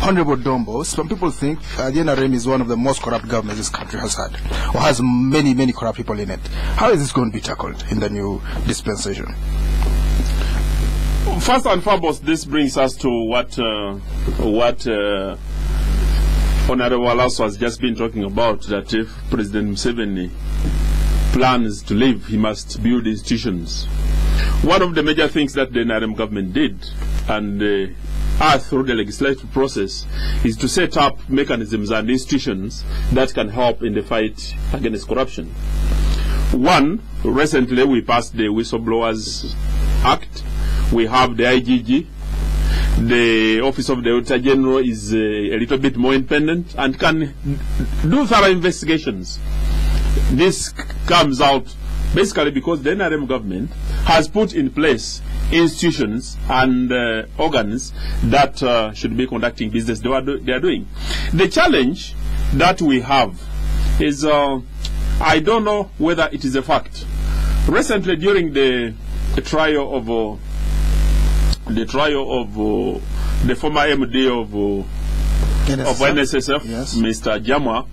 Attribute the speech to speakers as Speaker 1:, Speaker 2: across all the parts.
Speaker 1: Honorable Dombo, some people think the NRM is one of the most corrupt governments this country has had, or has many, many corrupt people in it. How is this going to be tackled in the new dispensation?
Speaker 2: First and foremost, this brings us to what Hon Alaso has just been talking about, that if President Museveni plans to leave, he must build institutions. One of the major things that the NRM government did, and through the legislative process, is to set up mechanisms and institutions that can help in the fight against corruption. One, recently we passed the Whistleblowers Act. We have the IGG. The Office of the Auditor General is a little bit more independent and can do thorough investigations. This comes out basically because the NRM government has put in place institutions and organs that should be conducting business they are doing. The challenge that we have is, I don't know whether it is a fact. Recently, during the trial of the former MD of NSSF, yes, Mr. Jamwa,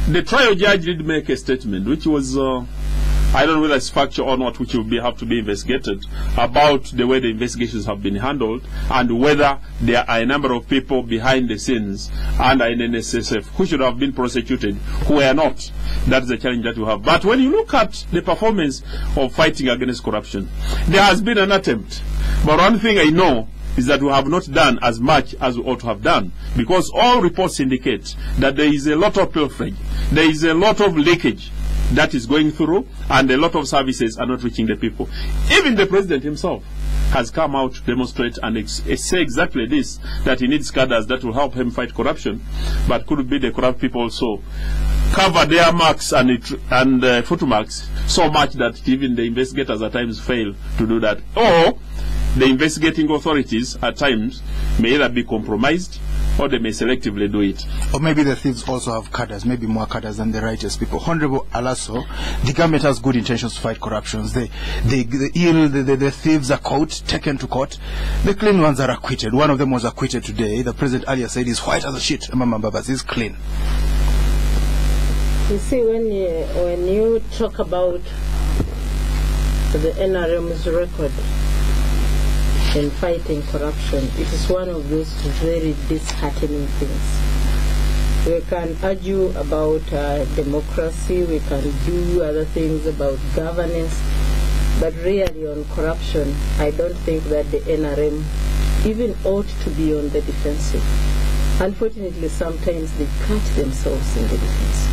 Speaker 2: the trial judge did make a statement which was, I don't know whether it's factual or not, which will have to be investigated, about the way the investigations have been handled and whether there are a number of people behind the scenes under NSSF who should have been prosecuted who are not. That's the challenge that we have. But when you look at the performance of fighting against corruption, there has been an attempt. But one thing I know is that we have not done as much as we ought to have done, because all reports indicate that there is a lot of pilferage, there is a lot of leakage that is going through, and a lot of services are not reaching the people. Even the president himself has come out to demonstrate and say exactly this, that he needs cadres that will help him fight corruption, but could be the corrupt people also cover their marks and footmarks so much that even the investigators at times fail to do that, or the investigating authorities at times may either be compromised or they may selectively do it.
Speaker 1: Or maybe the thieves also have cadres, maybe more cadres than the righteous people. Honorable Alaso, the government has good intentions to fight corruptions. The thieves are caught, taken to court. The clean ones are acquitted. One of them was acquitted today. The president earlier said he's white as a sheet. Mama Babas is clean.
Speaker 3: You see, when you talk about the NRM's record in fighting corruption, it is one of those very disheartening things. We can argue about democracy, we can do other things about governance, but really on corruption, I don't think that the NRM even ought to be on the defensive. Unfortunately, sometimes they cut themselves in the defense.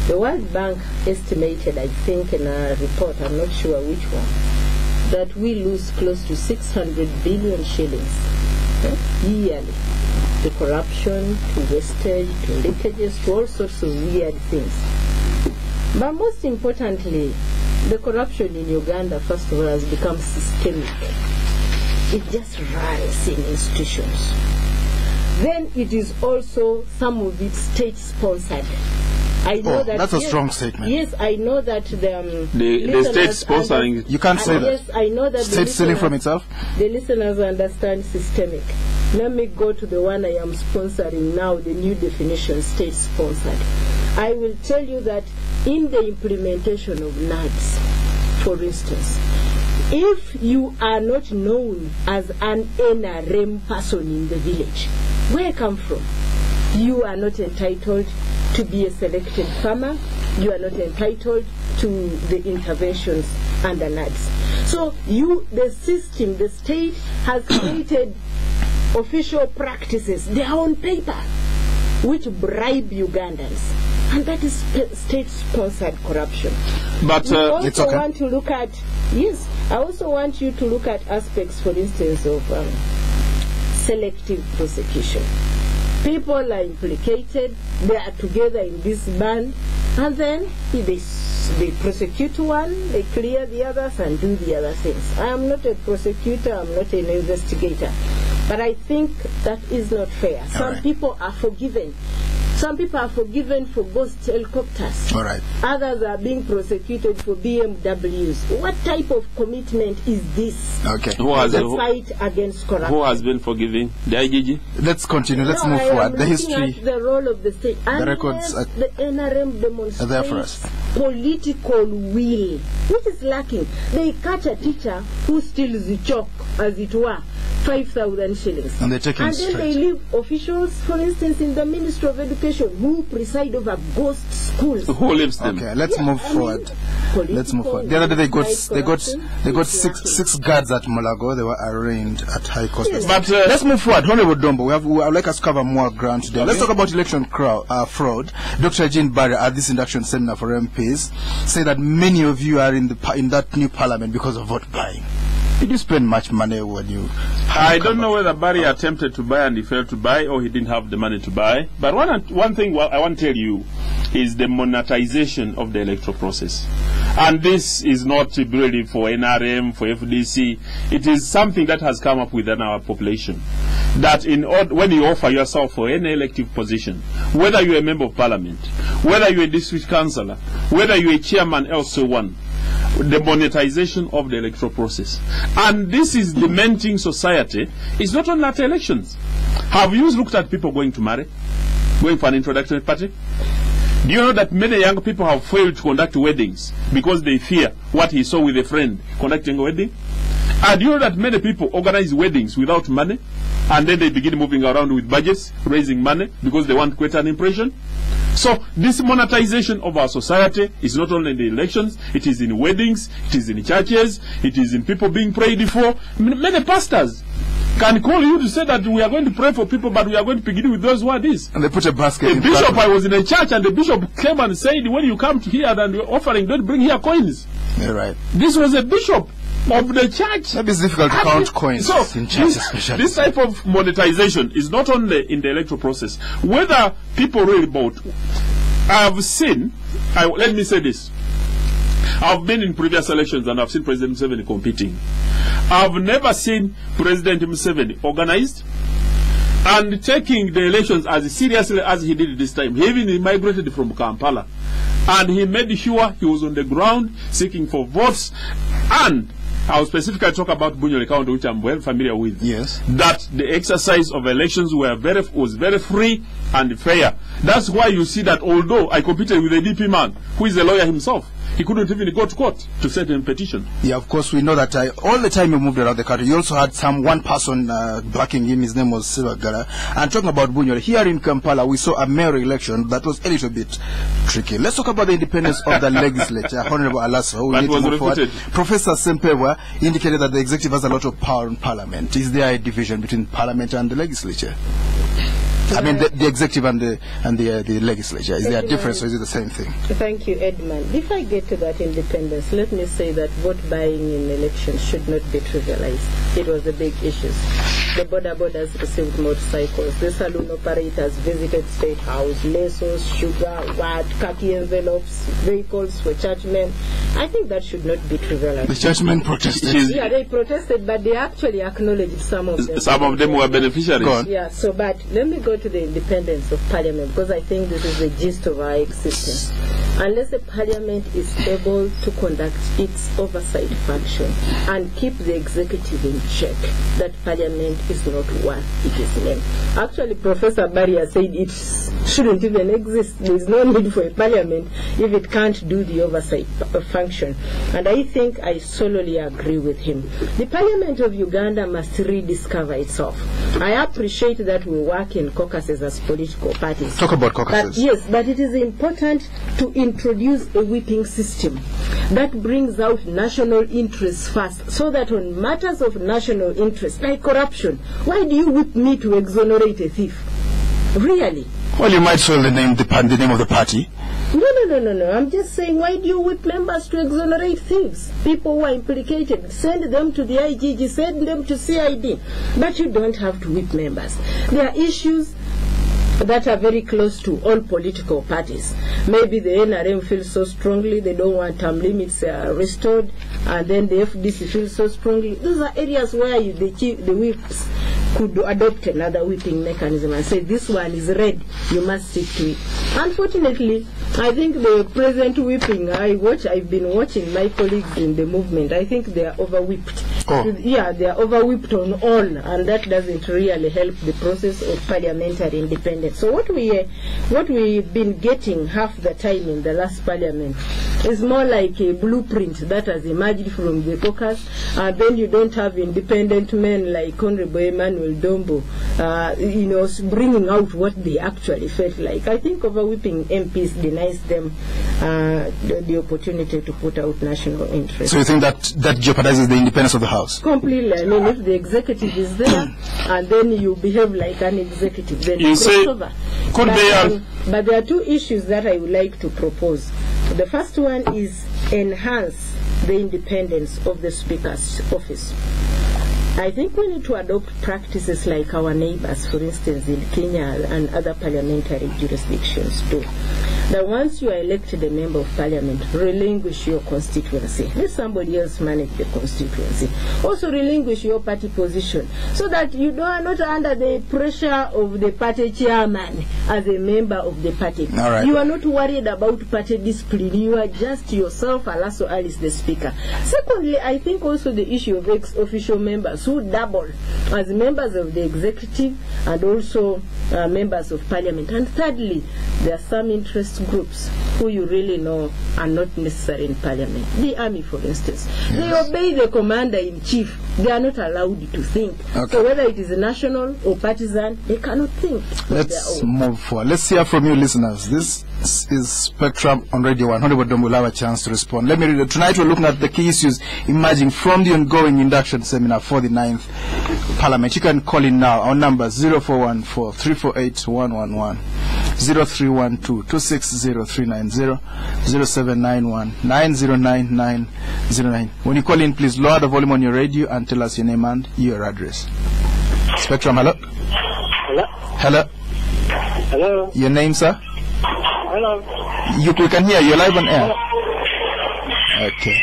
Speaker 3: The World Bank estimated, I think in a report, I'm not sure which one, that we lose close to 600 billion shillings yearly to corruption, to wastage, to leakages, to all sorts of weird things. But most importantly, the corruption in Uganda, first of all, has become systemic. It just runs in institutions. Then it is also, some of it, state-sponsored. I know that,
Speaker 1: that's a strong statement.
Speaker 3: Yes, I know that the
Speaker 2: state sponsoring.
Speaker 1: You can't say that.
Speaker 3: Yes, I know that
Speaker 1: state stealing from itself.
Speaker 3: The listeners understand systemic. Let me go to the one I am sponsoring now, the new definition, state sponsored. I will tell you that in the implementation of NADS, for instance, if you are not known as an NRM person in the village, where I come from, you are not entitled to be a selected farmer, you are not entitled to the interventions under NADS. So the system, the state has created official practices, their own paper, which bribe Ugandans. And that is state-sponsored corruption.
Speaker 2: But
Speaker 3: I
Speaker 1: it's okay.
Speaker 3: want to look at, yes, I also want you to look at aspects, for instance, of selective prosecution. People are implicated, they are together in this band, and then they prosecute one, they clear the others and do the other things. I am not a prosecutor, I'm not an investigator, but I think that is not fair. Some people are forgiven. Some people are forgiven for ghost helicopters.
Speaker 1: All right.
Speaker 3: Others are being prosecuted for BMWs. What type of commitment is this?
Speaker 1: Okay.
Speaker 3: The fight against corruption.
Speaker 2: Who has been forgiving? The IGG?
Speaker 1: Let's continue. Let's move forward. The history.
Speaker 3: At the role of the state.
Speaker 1: The records.
Speaker 3: The NRM demonstrates
Speaker 1: there for us.
Speaker 3: Political will, which is lacking. They catch a teacher who steals the chalk, as it were, 5,000 shillings.
Speaker 1: And they take him
Speaker 3: and then
Speaker 1: straight.
Speaker 3: they leave officials, for instance, in the Ministry of Education, who preside over ghost schools.
Speaker 2: Who lives them?
Speaker 1: Okay, let's move forward. Let's move forward. The other day they got six guards at Molago. They were arraigned at high cost.
Speaker 3: Yes.
Speaker 1: But let's move forward. Honorable Dombo, I would like us to cover more ground today. Let's talk about election fraud. Dr. Jean Barry at this induction seminar for MPs say that many of you are in that new parliament because of vote buying. Did you spend much money when you...
Speaker 2: I don't know whether Barry attempted to buy and he failed to buy, or he didn't have the money to buy. But one thing I want to tell you is the monetization of the electoral process. And this is not really for NRM, for FDC. It is something that has come up within our population. That when you offer yourself for any elective position, whether you're a member of parliament, whether you're a district councillor, whether you're a chairman, also one, the monetization of the electoral process. And this is dementing society. It's not only at elections. Have you looked at people going to marry? Going for an introductory party? Do you know that many young people have failed to conduct weddings because they fear what he saw with a friend conducting a wedding? And do you know that many people organize weddings without money? And then they begin moving around with budgets, raising money because they want to create an impression? So this monetization of our society is not only in the elections, it is in weddings, it is in churches, it is in people being prayed for. Many pastors can call you to say that we are going to pray for people, but we are going to begin with those who are this.
Speaker 1: And they put a basket.
Speaker 2: The bishop, I was in a church, and the bishop came and said, when you come to here and you're offering, don't bring here coins.
Speaker 1: Yeah, right.
Speaker 2: This was a bishop of the church.
Speaker 1: Maybe it's difficult to count coins in church, especially.
Speaker 2: This type of monetization is not only in the electoral process. Whether people really vote, I've seen, let me say this, I've been in previous elections and I've seen President Museveni competing. I've never seen President Museveni organized and taking the elections as seriously as he did this time. He even migrated from Kampala and he made sure he was on the ground seeking for votes. And I'll specifically talk about Bunyole County, which I'm well familiar with.
Speaker 1: Yes.
Speaker 2: That the exercise of elections was very free and fair. That's why you see that although I competed with a DP man, who is a lawyer himself, he couldn't even go to court to set a petition.
Speaker 1: Yeah, of course, we know that all the time you moved around the country, you also had one person backing him. His name was Silvagara. And talking about Bunyole, here in Kampala, we saw a mayor election that was a little bit tricky. Let's talk about the independence of the legislature. Honorable Alaso, we need to move forward. Professor Sempewa indicated that the executive has a lot of power in parliament. Is there a division between parliament and the legislature? I mean, the executive and the legislature. Is there a difference, or is it the same thing?
Speaker 3: Thank you, Edmund. If I get to that independence, let me say that vote buying in elections should not be trivialized. It was a big issue. The borders received motorcycles. The saloon operators visited State House, lasos, sugar, khaki envelopes, vehicles for churchmen. I think that should not be trivialized.
Speaker 1: The churchmen protested.
Speaker 3: Yeah, they protested, but they actually acknowledged some of them.
Speaker 2: Some of them were beneficiaries.
Speaker 3: Yeah, so but let me go to the independence of parliament, because I think this is the gist of our existence. Unless the parliament is able to conduct its oversight function and keep the executive in check, that parliament is not worth its name. Actually, Professor Barrier said it shouldn't even exist. There is no need for a parliament if it can't do the oversight function. And I think I solely agree with him. The parliament of Uganda must rediscover itself. I appreciate that we work in caucuses as political parties.
Speaker 1: Talk about caucuses.
Speaker 3: But yes, but it is important to introduce a whipping system that brings out national interests first, so that on matters of national interest, like corruption, why do you whip me to exonerate a thief? Really?
Speaker 1: Well, you might soil the name of the party.
Speaker 3: No. I'm just saying, why do you whip members to exonerate thieves? People who are implicated, send them to the IGG, send them to CID. But you don't have to whip members. There are issues that are very close to all political parties. Maybe the NRM feels so strongly they don't want term limits restored, and then the FDC feels so strongly. Those are areas where the whips could adopt another whipping mechanism and say this one is red, you must stick to it. Unfortunately, I think the present whipping, I've been watching my colleagues in the movement, I think they are over-whipped.
Speaker 1: Oh.
Speaker 3: Yeah, they are over-whipped on all, and that doesn't really help the process of parliamentary independence. So what we've been getting half the time in the last parliament is more like a blueprint that has emerged from the caucus, and then you don't have independent men like Hon Enanuel Dombo, bringing out what they actually felt like. I think over-whipping MPs denies them the opportunity to put out national interest.
Speaker 1: So you think that jeopardizes the independence of the House?
Speaker 3: Completely. I mean, if the executive is there and then you behave like an executive, then
Speaker 2: you say,
Speaker 3: but there are two issues that I would like to propose. The first one is enhance the independence of the Speaker's office. I think we need to adopt practices like our neighbors, for instance, in Kenya and other parliamentary jurisdictions too. That once you are elected a member of parliament, relinquish your constituency. Let somebody else manage the constituency. Also relinquish your party position so that you are not under the pressure of the party chairman as a member of the party.
Speaker 1: All right.
Speaker 3: You are not worried about party discipline. You are just yourself, Alaso Alice, the Speaker. Secondly, I think also the issue of ex-official members who double as members of the executive and also members of parliament. And thirdly, there are some interest groups who you really know are not necessary in parliament. The army, for instance. Yes. They obey the commander-in-chief. They are not allowed to think. Okay. So whether it is national or partisan, they cannot think.
Speaker 1: Let's move forward. Let's hear from you, listeners. This is Spectrum on Radio 1. Hon Enanuel Dombo will have a chance to respond. Let me read it. Tonight we're looking at the key issues emerging from the ongoing induction seminar for the 9th Parliament. You can call in now. Our number is 0414 348 111, 0312 260 390, 0791 909 909. When you call in, please lower the volume on your radio and tell us your name and your address. Spectrum, hello?
Speaker 4: Hello?
Speaker 1: Hello?
Speaker 4: Hello?
Speaker 1: Your name, sir?
Speaker 4: Hello?
Speaker 1: We can hear you. You're live on air. Okay.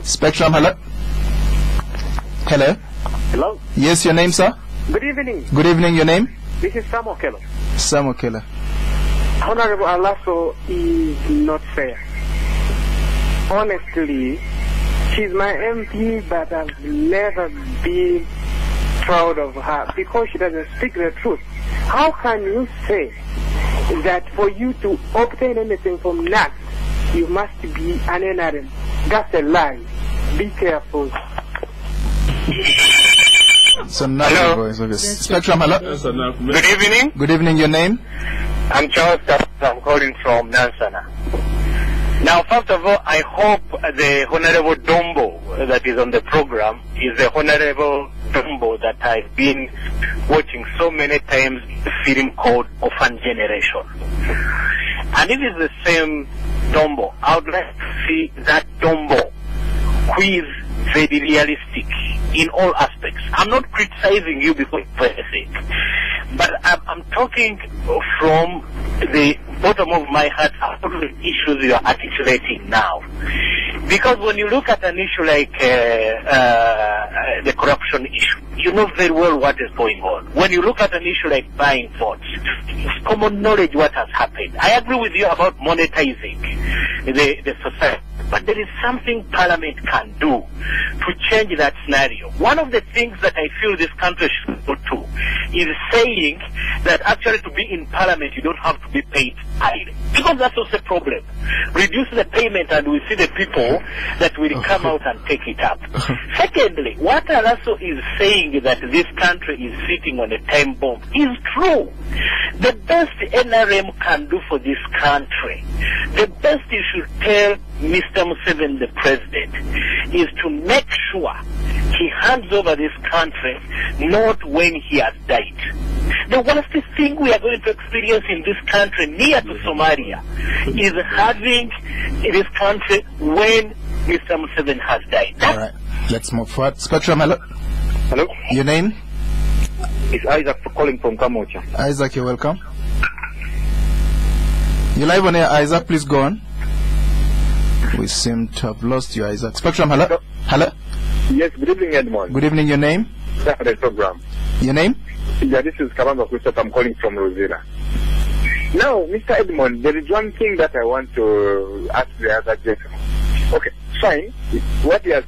Speaker 1: Spectrum, hello? Hello?
Speaker 4: Hello?
Speaker 1: Yes, your name, sir?
Speaker 4: Good evening.
Speaker 1: Good evening, your name?
Speaker 4: This is Sam Okello.
Speaker 1: Sam Okello.
Speaker 4: Honorable Alaso is not fair. Honestly, she's my MP, but I've never been proud of her because she doesn't speak the truth. How can you say that for you to obtain anything from NAC, you must be an NRM? That's a lie. Be careful.
Speaker 1: So now voice. Okay. Spectrum, hello?
Speaker 4: Good evening.
Speaker 1: Good evening, your name?
Speaker 4: I'm Charles. I'm calling from Nansana. Now, first of all, I hope the Honorable Dombo that is on the program is the Honorable Dombo that I've been watching so many times in the film called Orphan Generation. And if it's the same Dombo, I would like to see that Dombo who is very realistic in all aspects. I'm not criticizing you because of your sake, but I'm talking from the bottom of my heart about the issues you are articulating now. Because when you look at an issue like the corruption issue, you know very well what is going on. When you look at an issue like buying votes, it's common knowledge what has happened. I agree with you about monetizing the society. But there is something Parliament can do to change that scenario. One of the things that I feel this country should go to is saying that actually to be in Parliament you don't have to be paid highly. Because that's also a problem. Reduce the payment and we see the people that will come out and take it up. Secondly, what Alaso is saying that this country is sitting on a time bomb is true. The best NRM can do for this country, the best you should tell Mr. Museveni, the president, is to make sure he hands over this country not when he has died. The worst thing we are going to experience in this country near to Somalia is having this country when Mr. Museveni has died.
Speaker 1: All right, let's move forward. Spectrum, hello?
Speaker 4: Hello?
Speaker 1: Your name?
Speaker 4: It's Isaac calling from Kamocha.
Speaker 1: Isaac, you're welcome. You're live on air, Isaac. Please go on. We seem to have lost you, Isaac. Spectrum, hello?
Speaker 4: Hello?
Speaker 1: Hello?
Speaker 4: Yes, good evening, Edmond.
Speaker 1: Good evening, your name?
Speaker 5: the program.
Speaker 1: Your name?
Speaker 5: Yeah, this is Kabamba Kusat. I'm calling from Rosina. Now, Mr. Edmond, there is one thing that I want to ask the other gentleman. Okay, fine. What he has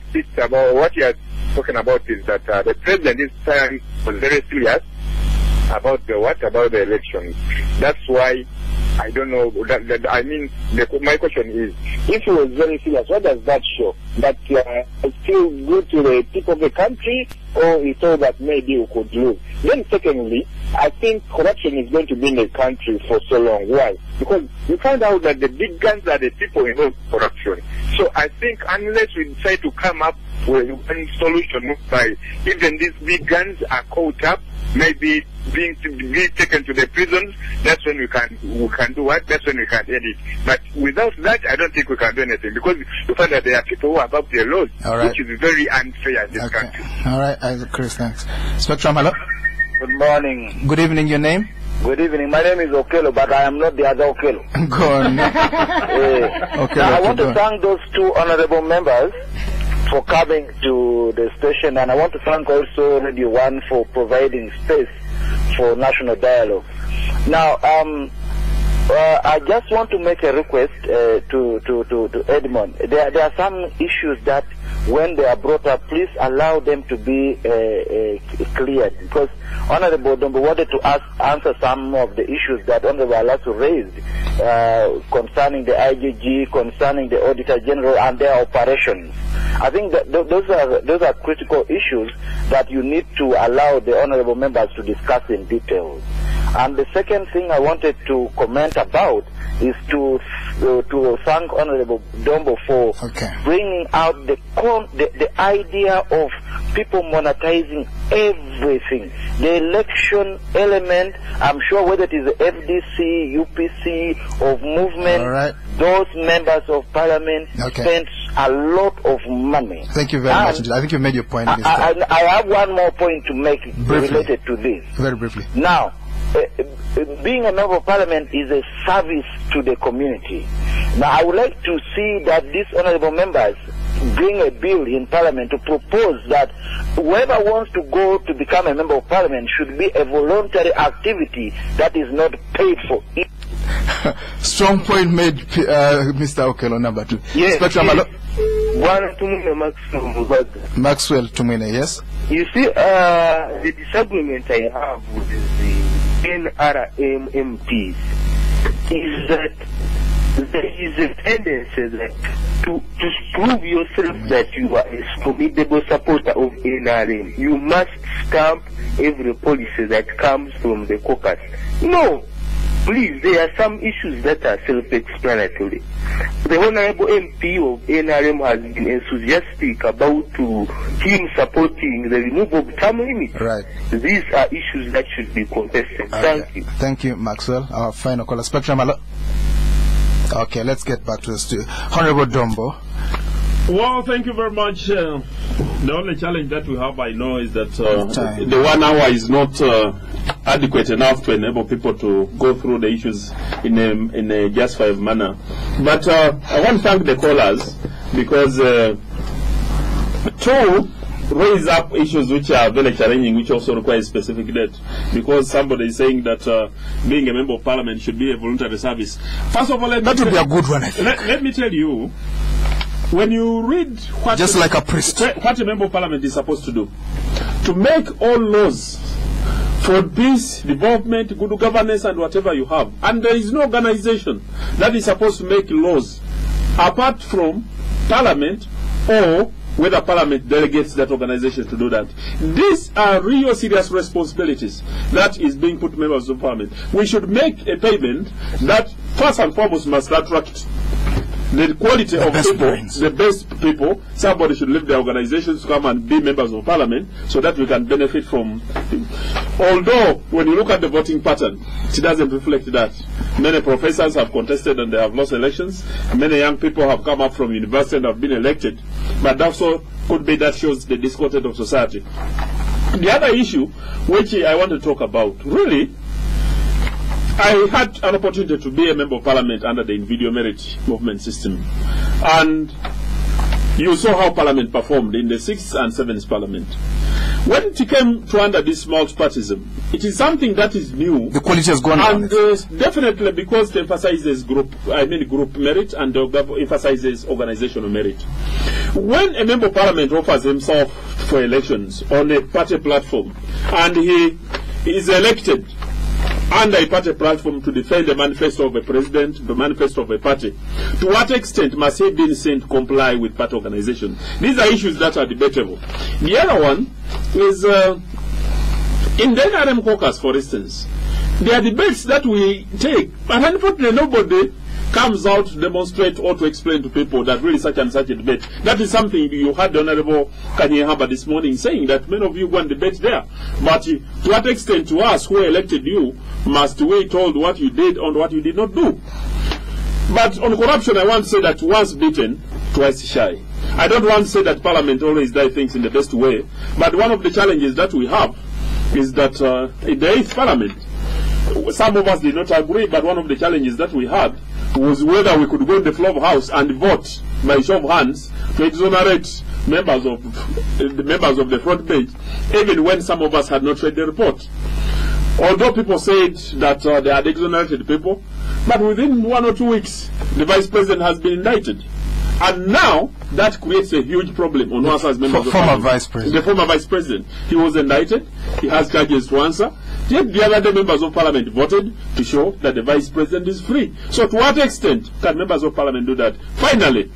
Speaker 5: spoken about is that the president this time was very serious about the elections. That's why I don't know. My question is, if he was very serious, what does that show? That it's still good to the people of the country, or he thought that maybe we could lose? Then secondly, I think corruption is going to be in the country for so long. Why? Because you find out that the big guns are the people involved in corruption. So I think unless we decide to come up with one solution by even these big guns are caught up, maybe being taken to the prisons, that's when we can do what? That's when we can end it. But without that, I don't think we can do anything, because you find that there are people who are above their laws, which is very unfair in this country.
Speaker 1: All right, Chris, thanks. Spectrum, hello.
Speaker 6: Good morning.
Speaker 1: Good evening, your name?
Speaker 6: Good evening. My name is Okelo, but I am not the other Okelo.
Speaker 1: Go on.
Speaker 6: Okay, I want to thank those two honorable members for coming to the station, and I want to thank also Radio 1 for providing space for national dialogue. Now, I just want to make a request to Edmond. There are some issues that, when they are brought up, please allow them to be cleared, because Honorable Dombo wanted to answer some of the issues that Honorable Alaso raised concerning the IGG, concerning the Auditor General and their operations. I think that those are critical issues that you need to allow the honorable members to discuss in detail. And the second thing I wanted to comment about is to thank Honorable Dombo for bringing out the idea of people monetizing everything. The election element, I'm sure whether it is the FDC, UPC, of movement, those members of parliament spend a lot of money.
Speaker 1: Thank you very much. I think you made your point.
Speaker 6: I have one more point to make related to this.
Speaker 1: Very briefly.
Speaker 6: Now, being a member of parliament is a service to the community. Now, I would like to see that these honorable members bring a bill in parliament to propose that whoever wants to go to become a member of parliament should be a voluntary activity that is not paid for.
Speaker 1: Strong point made, Mr. Okelo, number 2.
Speaker 6: Yes.
Speaker 1: Spectrum,
Speaker 6: Maxwell
Speaker 1: Tumine, yes?
Speaker 7: You see, the disagreement I have with the NRM MPs is that there is a tendency that to prove yourself that you are a formidable supporter of NRM, you must stamp every policy that comes from the caucus. No, please, there are some issues that are self-explanatory. The Honorable MP of NRM has been enthusiastic about him supporting the removal of term limits.
Speaker 1: Right.
Speaker 7: These are issues that should be contested. Thank you.
Speaker 1: Thank you, Maxwell. Our final caller. Spectrum, hello. Okay, let's get back to the studio. Honorable Dombo.
Speaker 2: Well, thank you very much. The only challenge that we have, I know, is that the 1 hour is not adequate enough to enable people to go through the issues in a justified manner. But I want to thank the callers, because two raise up issues which are very challenging, which also require specific date. Because somebody is saying that being a member of parliament should be a voluntary service. First of all,
Speaker 1: that would be a good one, I think.
Speaker 2: Let me tell you, when you read what
Speaker 1: just like a priest,
Speaker 2: what a member of parliament is supposed to do, to make all laws for peace, development, good governance, and whatever you have, and there is no organization that is supposed to make laws apart from parliament, or whether parliament delegates that organization to do that. These are real serious responsibilities that is being put to members of parliament. We should make a payment that first and foremost must attract the quality of people, the best people. Somebody should leave their organizations to come and be members of parliament, so that we can benefit from them. Although, when you look at the voting pattern, it doesn't reflect that. Many professors have contested and they have lost elections. Many young people have come up from university and have been elected. But that also could be that shows the discontent of society. The other issue, which I want to talk about, really, I had an opportunity to be a member of parliament under the individual merit movement system. And you saw how parliament performed in the 6th and 7th parliament. When it came to under this multipartism, it is something that is new.
Speaker 1: The quality has gone down.
Speaker 2: And definitely because it emphasizes group merit and emphasizes organizational merit. When a member of parliament offers himself for elections on a party platform and he is elected under a party platform to defend the manifesto of a president, the manifesto of a party, to what extent must he be seen to comply with party organization? These are issues that are debatable. The other one is in the NRM caucus, for instance, there are debates that we take, but unfortunately nobody comes out to demonstrate or to explain to people that really such and such a debate. That is something you had the Honorable Kanyehaba this morning saying that many of you go and debate there. But to what extent to us who elected you must we told what you did and what you did not do? But on corruption, I want to say that once beaten, twice shy. I don't want to say that Parliament always does things in the best way, but one of the challenges that we have is that in the 8th Parliament, some of us did not agree, but one of the challenges that we had was whether we could go to the floor of house and vote by show of hands to exonerate members of the front bench, even when some of us had not read the report. Although people said that they had exonerated people, but within 1 or 2 weeks, the Vice President has been indicted. And now, that creates a huge problem on us as members of Parliament. The former Vice President. He was indicted, he has charges to answer, yet the other members of Parliament voted to show that the Vice President is free. So to what extent can members of Parliament do that? Finally,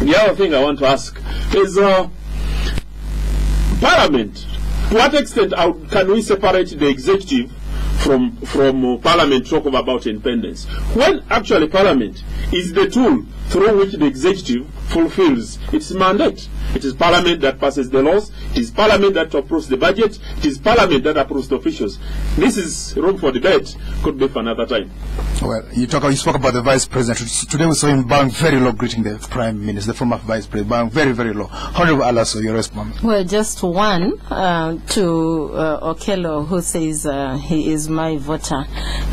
Speaker 2: the other thing I want to ask is, Parliament, to what extent can we separate the executive from Parliament talk about independence, when actually Parliament is the tool through which the executive fulfills its mandate? It is Parliament that passes the laws, it is Parliament that approves the budget, it is Parliament that approves the officials. This is room for debate, could be for another time.
Speaker 1: Well, you spoke about the Vice President. Today we saw him bowing very low, greeting the Prime Minister, the former Vice President, bowing very, very low. Honorable Alaso, your response?
Speaker 3: Well, just one to Okello, who says he is my voter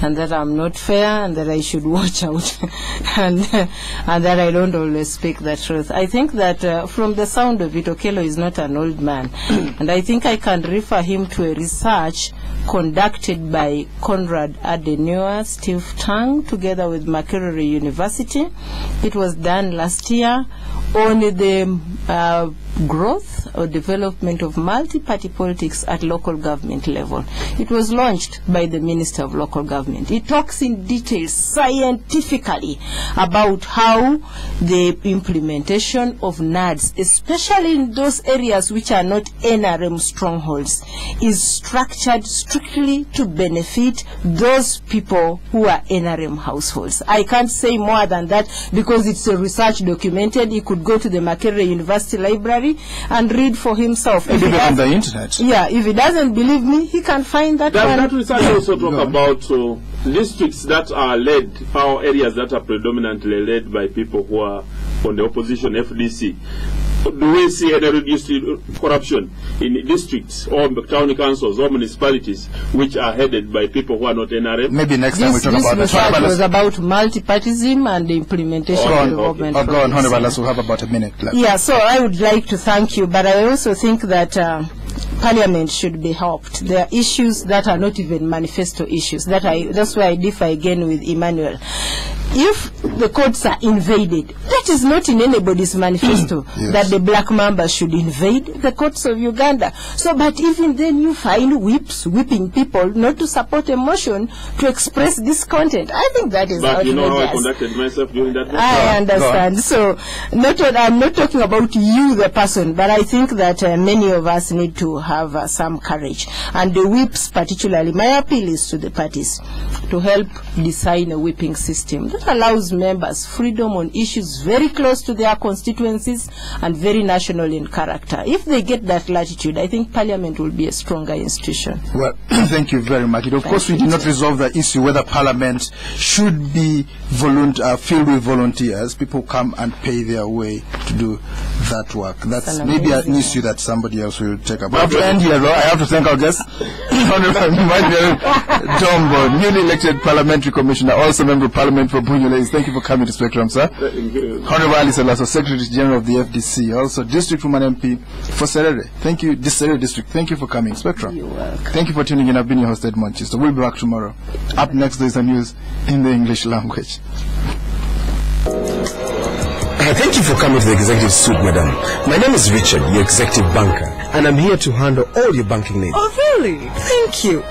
Speaker 3: and that I'm not fair and that I should watch out and that I don't always speak the truth. I think that from the sound of it, Okello is not an old man. And I think I can refer him to a research conducted by Conrad Adenauer, Steve Tang, together with Makerere University. It was done last year on the growth or development of multi-party politics at local government level. It was launched by the Minister of Local Government. It talks in detail scientifically about how the implementation of NADS, especially in those areas which are not NRM strongholds, is structured strictly to benefit those people who are NRM households. I can't say more than that because it's a research documented. He could go to the Makerere University Library and read for himself.
Speaker 1: Even on the internet.
Speaker 3: Yeah, if he doesn't believe me, he can find that one.
Speaker 2: That research also talk about districts that are led, or areas that are predominantly led by people who are on the opposition, FDC. Do we see any reduced corruption in districts or county councils or municipalities which are headed by people who are not NRM?
Speaker 1: Maybe next time we talk about that.
Speaker 3: This research was about multipartism and the implementation of the government.
Speaker 1: Go on, Honorable Alaso, we have about a minute left.
Speaker 3: Yeah, so I would like to thank you, but I also think that Parliament should be helped. There are issues that are not even manifesto issues. That's why I differ again with Emmanuel. If the courts are invaded, that is not in anybody's manifesto that the black mamba should invade the courts of Uganda. So, but even then you find whips whipping people not to support a motion to express this content. I think that is outrageous.
Speaker 2: But you know how I conducted myself during that.
Speaker 3: I understand. So, I'm not talking about you, the person, but I think that many of us need to have some courage. And the whips particularly, my appeal is to the parties to help design a whipping system that allows members freedom on issues very close to their constituencies and very national in character. If they get that latitude, I think Parliament will be a stronger institution.
Speaker 1: Well, thank you very much. Of course, we did not resolve the issue whether Parliament should be filled with volunteers. People come and pay their way to do that work. That's maybe an issue that somebody else will take up. I have to end here, though. I have to thank our guests. Hon Enanuel Dombo, newly elected parliamentary commissioner, also member of parliament for Bunyule. Thank you for coming to Spectrum, sir. Hon Alice Alaso, Secretary General of the FDC, also District Woman MP for Serere. Thank you, Serere District. Thank you for coming, Spectrum.
Speaker 3: You're welcome.
Speaker 1: Thank you for tuning in. I've been your host, Edmond Chisto. We'll be back tomorrow. Up next, there's the news in the English language.
Speaker 8: Thank you for coming to the Executive Suite, madam. My name is Richard, your executive banker, and I'm here to handle all your banking needs.
Speaker 9: Oh, really? Thank you.